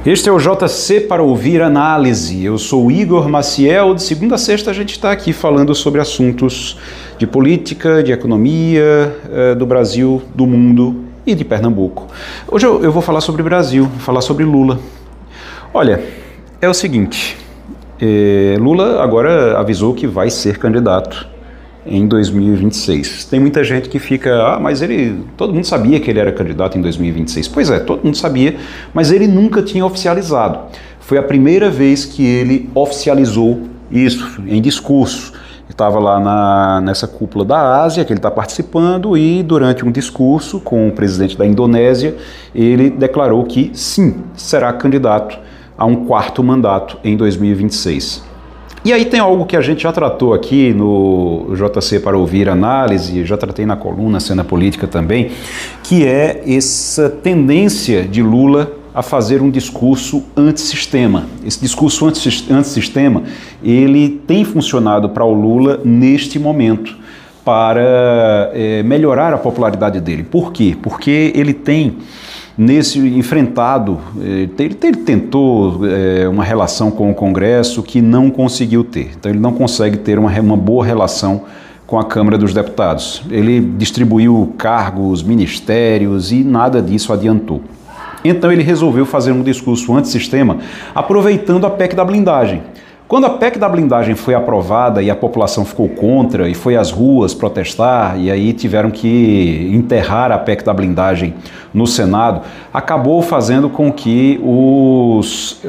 Este é o JC para ouvir análise. Eu sou o Igor Maciel. De segunda a sexta a gente está aqui falando sobre assuntos de política, de economia, do Brasil, do mundo e de Pernambuco. Hoje eu vou falar sobre o Brasil, vou falar sobre Lula. Olha, é o seguinte, Lula agora avisou que vai ser candidato em 2026. Tem muita gente que fica, mas todo mundo sabia que ele era candidato em 2026. Pois é, todo mundo sabia, mas ele nunca tinha oficializado. Foi a primeira vez que ele oficializou isso em discurso. Ele estava lá nessa cúpula da Ásia, que ele está participando, e durante um discurso com o presidente da Indonésia, ele declarou que sim, será candidato a um quarto mandato em 2026. E aí tem algo que a gente já tratou aqui no JC para ouvir análise, já tratei na coluna Cena Política também, que é essa tendência de Lula a fazer um discurso antissistema. Esse discurso antissistema, ele tem funcionado para o Lula neste momento, para melhorar a popularidade dele. Por quê? Porque ele tem ele tentou uma relação com o Congresso que não conseguiu ter. Então ele não consegue ter uma boa relação com a Câmara dos Deputados. Ele distribuiu cargos, ministérios e nada disso adiantou. Então ele resolveu fazer um discurso antissistema aproveitando a PEC da blindagem. Quando a PEC da blindagem foi aprovada e a população ficou contra e foi às ruas protestar e aí tiveram que enterrar a PEC da blindagem no Senado, acabou fazendo com que os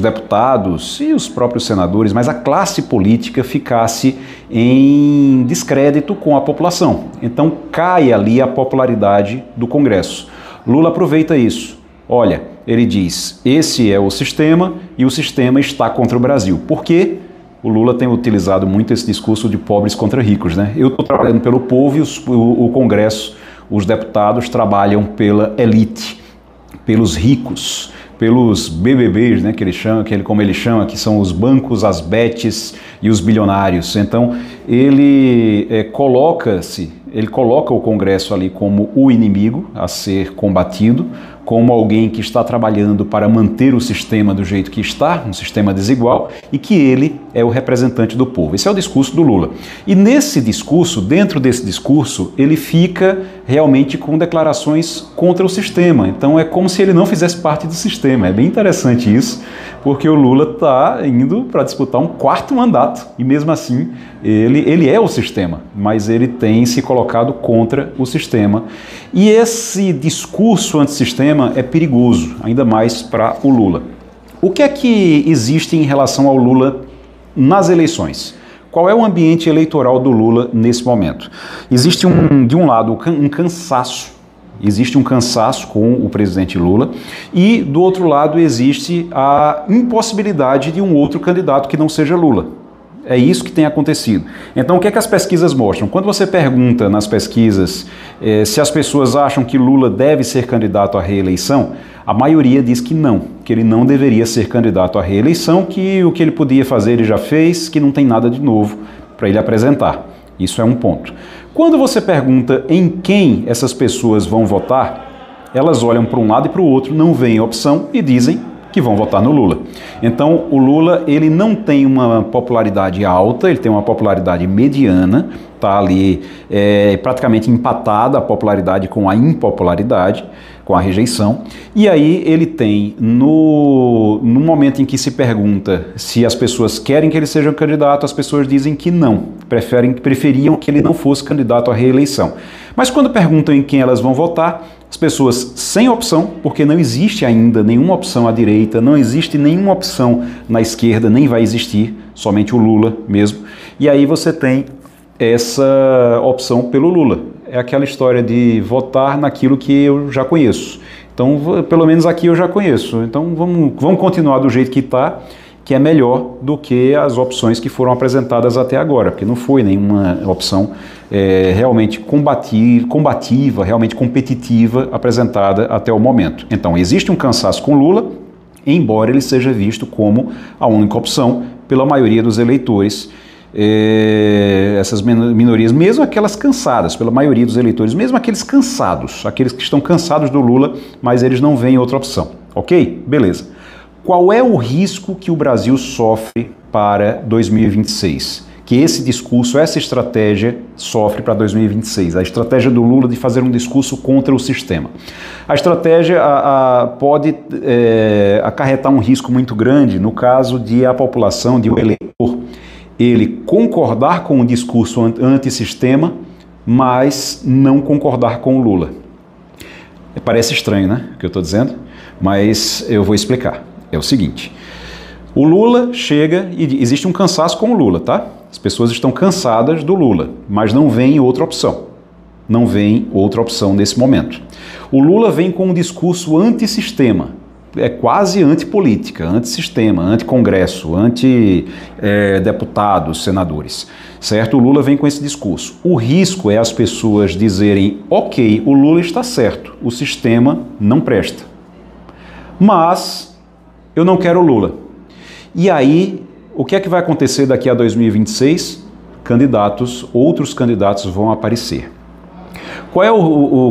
deputados e os próprios senadores, mas a classe política ficasse em descrédito com a população. Então cai ali a popularidade do Congresso. Lula aproveita isso. Olha, ele diz, esse é o sistema e o sistema está contra o Brasil. Por quê? O Lula tem utilizado muito esse discurso de pobres contra ricos, né? Eu estou trabalhando pelo povo e o Congresso, os deputados trabalham pela elite, pelos ricos, pelos BBBs, né, como ele chama, que são os bancos, as betes e os bilionários. Então, ele coloca o Congresso ali como o inimigo a ser combatido, como alguém que está trabalhando para manter o sistema do jeito que está, um sistema desigual, e que ele é o representante do povo. Esse é o discurso do Lula. E nesse discurso, dentro desse discurso, ele fica realmente com declarações contra o sistema. Então é como se ele não fizesse parte do sistema. É bem interessante isso, porque o Lula está indo para disputar um quarto mandato, e mesmo assim ele é o sistema, mas ele tem se colocado contra o sistema. E esse discurso antissistema é perigoso, ainda mais para o Lula. O que é que existe em relação ao Lula nas eleições? Qual é o ambiente eleitoral do Lula nesse momento? Existe de um lado um cansaço. Existe um cansaço com o presidente Lula e, do outro lado, existe a impossibilidade de um outro candidato que não seja Lula. É isso que tem acontecido. Então, o que é que as pesquisas mostram? Quando você pergunta nas pesquisas se as pessoas acham que Lula deve ser candidato à reeleição, a maioria diz que não, que ele não deveria ser candidato à reeleição, que o que ele podia fazer ele já fez, que não tem nada de novo para ele apresentar. Isso é um ponto. Quando você pergunta em quem essas pessoas vão votar, elas olham para um lado e para o outro, não veem opção e dizem que vão votar no Lula. Então, o Lula, ele não tem uma popularidade alta, ele tem uma popularidade mediana, está ali praticamente empatada a popularidade com a impopularidade, com a rejeição. E aí ele tem, no momento em que se pergunta se as pessoas querem que ele seja um candidato, as pessoas dizem que não, preferiam que ele não fosse candidato à reeleição. Mas quando perguntam em quem elas vão votar, as pessoas sem opção, porque não existe ainda nenhuma opção à direita, não existe nenhuma opção na esquerda, nem vai existir, somente o Lula mesmo. E aí você tem essa opção pelo Lula. É aquela história de votar naquilo que eu já conheço. Então, pelo menos aqui eu já conheço. Então, vamos continuar do jeito que está, que é melhor do que as opções que foram apresentadas até agora, porque não foi nenhuma opção realmente combativa, realmente competitiva apresentada até o momento. Então, existe um cansaço com Lula, embora ele seja visto como a única opção pela maioria dos eleitores. Essas minorias, mesmo aquelas cansadas pela maioria dos eleitores, mesmo aqueles cansados, aqueles que estão cansados do Lula, mas eles não veem outra opção. Ok? Beleza. Qual é o risco que o Brasil sofre para 2026? Que esse discurso, essa estratégia sofre para 2026. A estratégia do Lula de fazer um discurso contra o sistema. A estratégia pode acarretar um risco muito grande no caso de a população, de o eleitor, ele concordar com o discurso antissistema, mas não concordar com o Lula. Parece estranho, né, o que eu estou dizendo? Mas eu vou explicar. É o seguinte, o Lula chega e existe um cansaço com o Lula, tá? As pessoas estão cansadas do Lula, mas não vem outra opção. Não vem outra opção nesse momento. O Lula vem com um discurso antissistema, é quase antipolítica, antissistema, anticongresso, antideputados, senadores, certo? O Lula vem com esse discurso. O risco é as pessoas dizerem, ok, o Lula está certo, o sistema não presta, mas eu não quero o Lula. E aí, o que é que vai acontecer daqui a 2026? Outros candidatos vão aparecer. Qual é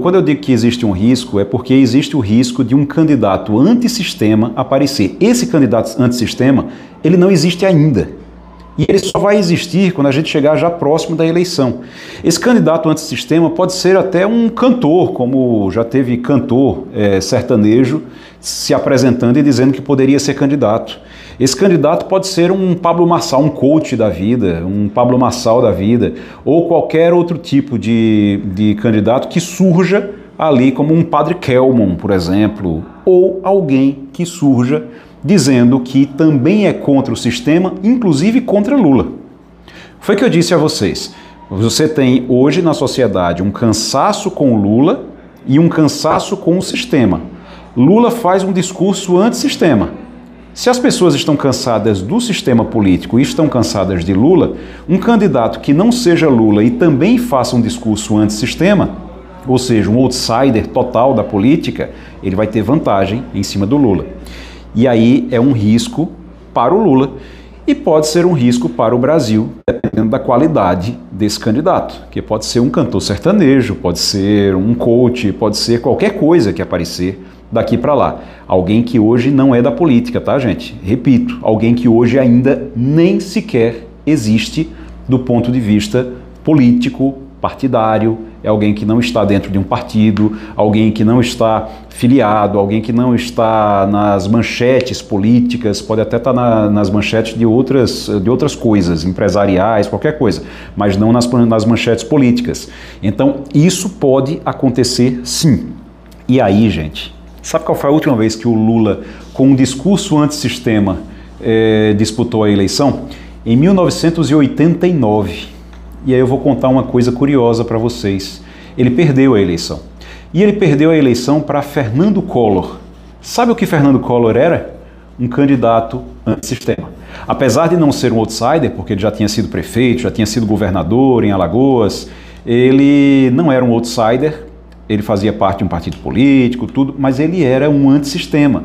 quando eu digo que existe um risco, é porque existe o risco de um candidato antissistema aparecer. Esse candidato antissistema, ele não existe ainda. E ele só vai existir quando a gente chegar já próximo da eleição. Esse candidato antissistema pode ser até um cantor, como já teve cantor sertanejo se apresentando e dizendo que poderia ser candidato. Esse candidato pode ser um Pablo Marçal, um coach da vida, um Pablo Marçal da vida, ou qualquer outro tipo de candidato que surja ali como um Padre Kelmon, por exemplo, ou alguém que surja dizendo que também é contra o sistema, inclusive contra Lula. Foi o que eu disse a vocês. Você tem hoje na sociedade um cansaço com o Lula e um cansaço com o sistema. Lula faz um discurso antissistema. Se as pessoas estão cansadas do sistema político e estão cansadas de Lula, um candidato que não seja Lula e também faça um discurso antissistema, ou seja, um outsider total da política, ele vai ter vantagem em cima do Lula. E aí é um risco para o Lula e pode ser um risco para o Brasil, dependendo da qualidade desse candidato, que pode ser um cantor sertanejo, pode ser um coach, pode ser qualquer coisa que aparecer daqui para lá. Alguém que hoje não é da política, tá, gente? Repito, alguém que hoje ainda nem sequer existe do ponto de vista político, partidário, é alguém que não está dentro de um partido, alguém que não está filiado, alguém que não está nas manchetes políticas, pode até estar nas manchetes de outras coisas, empresariais, qualquer coisa, mas não nas manchetes políticas. Então, isso pode acontecer sim. E aí, gente, sabe qual foi a última vez que o Lula, com um discurso antissistema, disputou a eleição? Em 1989. E aí eu vou contar uma coisa curiosa para vocês. Ele perdeu a eleição. E ele perdeu a eleição para Fernando Collor. Sabe o que Fernando Collor era? Um candidato antissistema. Apesar de não ser um outsider, porque ele já tinha sido prefeito, já tinha sido governador em Alagoas, ele não era um outsider, ele fazia parte de um partido político, tudo, mas ele era um antissistema.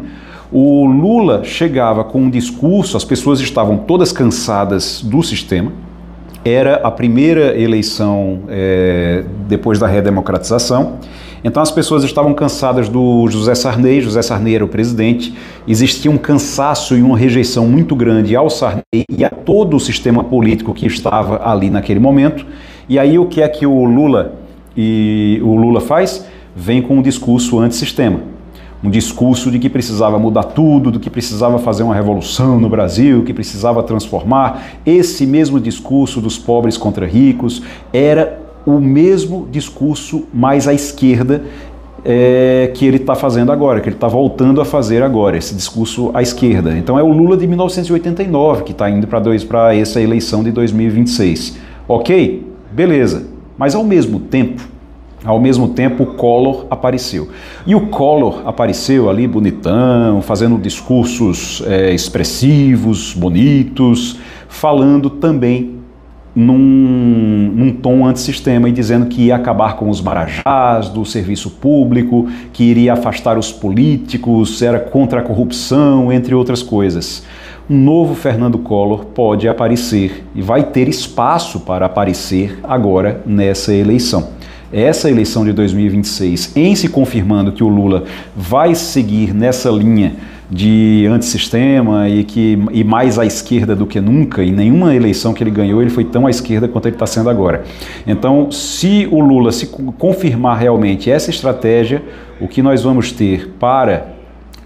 O Lula chegava com um discurso, as pessoas estavam todas cansadas do sistema, era a primeira eleição depois da redemocratização, então as pessoas estavam cansadas do José Sarney era o presidente, existia um cansaço e uma rejeição muito grande ao Sarney e a todo o sistema político que estava ali naquele momento, e aí o que é que o Lula faz? Vem com um discurso antissistema. Um discurso de que precisava mudar tudo, de que precisava fazer uma revolução no Brasil, que precisava transformar. Esse mesmo discurso dos pobres contra ricos era o mesmo discurso mais à esquerda que ele está fazendo agora, que ele está voltando a fazer agora, esse discurso à esquerda. Então é o Lula de 1989 que está indo para essa eleição de 2026. Ok? Beleza. Mas ao mesmo tempo, o Collor apareceu. E o Collor apareceu ali bonitão, fazendo discursos expressivos, bonitos, falando também num tom antissistema e dizendo que ia acabar com os marajás do serviço público, que iria afastar os políticos, era contra a corrupção, entre outras coisas. Um novo Fernando Collor pode aparecer e vai ter espaço para aparecer agora nessa eleição. essa eleição de 2026, em se confirmando que o Lula vai seguir nessa linha de antissistema e mais à esquerda do que nunca, em nenhuma eleição que ele ganhou ele foi tão à esquerda quanto ele está sendo agora. Então, se o Lula se confirmar realmente essa estratégia, o que nós vamos ter para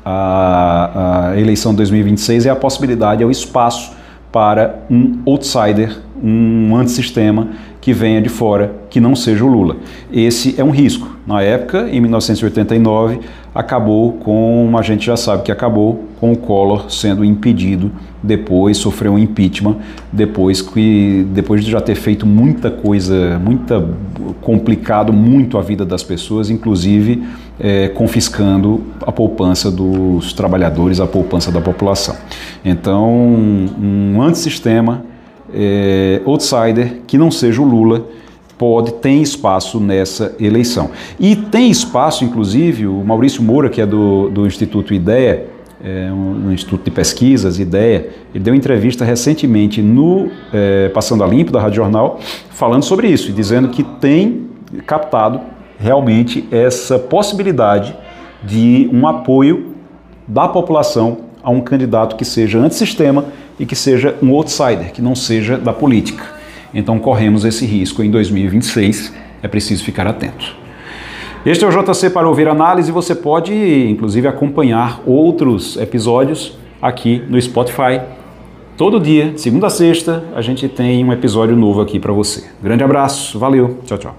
a eleição de 2026 é a possibilidade, é o espaço para um outsider, um antissistema que venha de fora, que não seja o Lula. Esse é um risco. Na época, em 1989, acabou com, a gente já sabe que acabou com o Collor sendo impedido, depois sofreu um impeachment, depois de já ter feito muita coisa, complicado muito a vida das pessoas, inclusive confiscando a poupança dos trabalhadores, a poupança da população. Então, um antissistema, outsider, que não seja o Lula, tem espaço nessa eleição. E tem espaço, inclusive, o Maurício Moura, que é do Instituto IDEA, um instituto de pesquisas, IDEA, ele deu entrevista recentemente no Passando a Limpo, da Rádio Jornal, falando sobre isso, e dizendo que tem captado realmente essa possibilidade de um apoio da população a um candidato que seja antissistema e que seja um outsider, que não seja da política. Então corremos esse risco em 2026, é preciso ficar atento. Este é o JC para ouvir análise, você pode inclusive acompanhar outros episódios aqui no Spotify. Todo dia, de segunda a sexta, a gente tem um episódio novo aqui para você. Grande abraço, valeu, tchau, tchau.